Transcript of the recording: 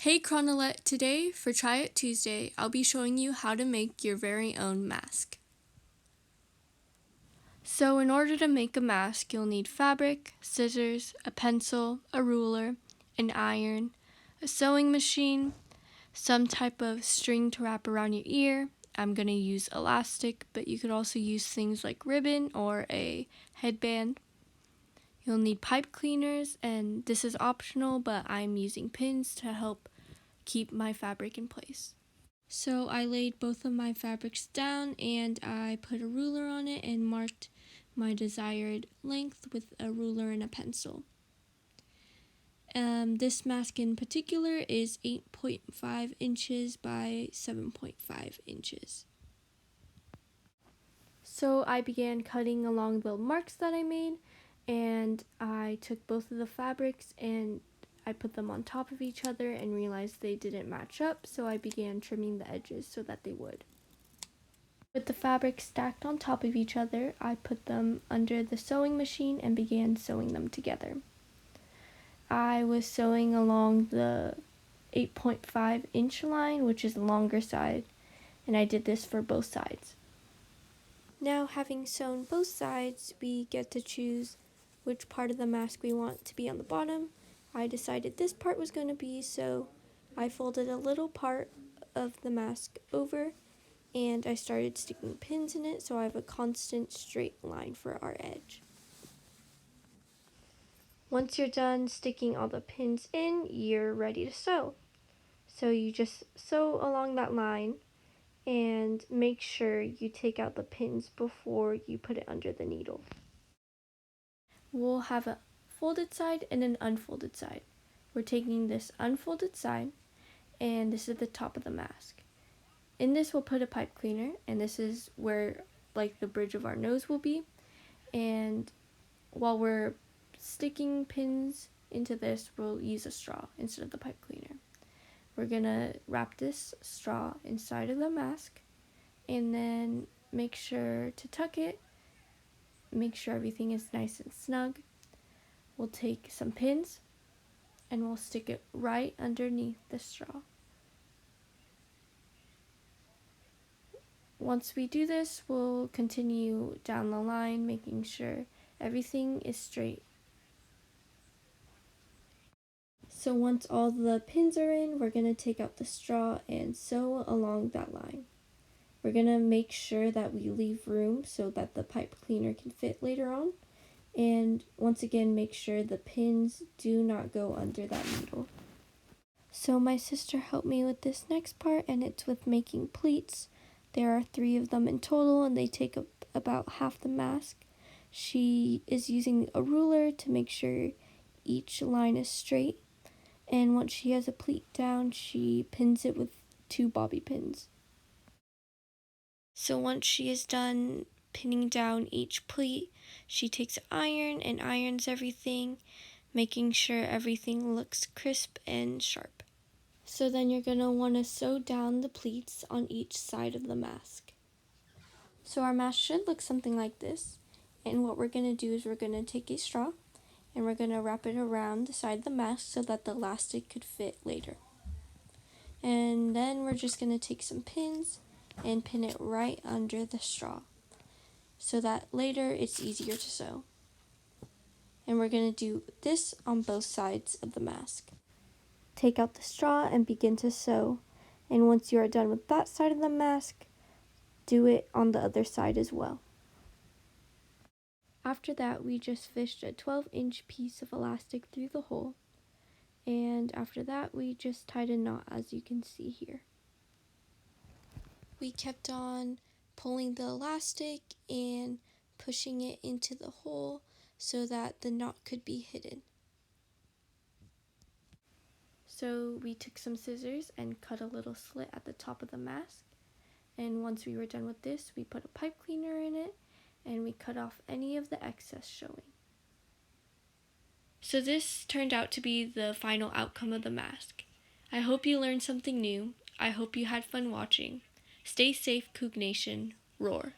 Hey Chronolette, today for Try It Tuesday, I'll be showing you how to make your very own mask. So in order to make a mask, you'll need fabric, scissors, a pencil, a ruler, an iron, a sewing machine, some type of string to wrap around your ear. I'm going to use elastic, but you could also use things like ribbon or a headband. You'll need pipe cleaners, and this is optional, but I'm using pins to help keep my fabric in place. So I laid both of my fabrics down and I put a ruler on it and marked my desired length with a ruler and a pencil. This mask in particular is 8.5 inches by 7.5 inches. So I began cutting along the marks that I made, and I took both of the fabrics and I put them on top of each other and realized they didn't match up, so I began trimming the edges so that they would. With the fabrics stacked on top of each other, I put them under the sewing machine and began sewing them together. I was sewing along the 8.5 inch line, which is the longer side, and I did this for both sides. Now, having sewn both sides, we get to choose which part of the mask we want to be on the bottom. I decided this part was going to be, so I folded a little part of the mask over and I started sticking pins in it so I have a constant straight line for our edge. Once you're done sticking all the pins in, you're ready to sew. So you just sew along that line and make sure you take out the pins before you put it under the needle. We'll have a folded side and an unfolded side. We're taking this unfolded side, and this is the top of the mask. In this we'll put a pipe cleaner, and this is where like the bridge of our nose will be. And while we're sticking pins into this, we'll use a straw instead of the pipe cleaner. We're gonna wrap this straw inside of the mask and then make sure to tuck it. Make sure everything is nice and snug. We'll take some pins and we'll stick it right underneath the straw. Once we do this, we'll continue down the line, making sure everything is straight. So once all the pins are in, we're going to take out the straw and sew along that line. We're going to make sure that we leave room so that the pipe cleaner can fit later on. And once again, make sure the pins do not go under that needle. So my sister helped me with this next part, and it's with making pleats. There are 3 of them in total, and they take up about half the mask. She is using a ruler to make sure each line is straight. And once she has a pleat down, she pins it with 2 bobby pins. So once she is done pinning down each pleat, she takes iron and irons everything, making sure everything looks crisp and sharp. So then you're going to want to sew down the pleats on each side of the mask. So our mask should look something like this. And what we're going to do is we're going to take a straw and we're going to wrap it around the side of the mask so that the elastic could fit later. And then we're just going to take some pins and pin it right under the straw so that later it's easier to sew. And we're going to do this on both sides of the mask. Take out the straw and begin to sew. And once you are done with that side of the mask, do it on the other side as well. After that, we just fished a 12-inch piece of elastic through the hole. And after that, we just tied a knot, as you can see here. We kept on pulling the elastic and pushing it into the hole so that the knot could be hidden. So we took some scissors and cut a little slit at the top of the mask. And once we were done with this, we put a pipe cleaner in it and we cut off any of the excess showing. So this turned out to be the final outcome of the mask. I hope you learned something new. I hope you had fun watching. Stay safe, Coug Nation. Roar.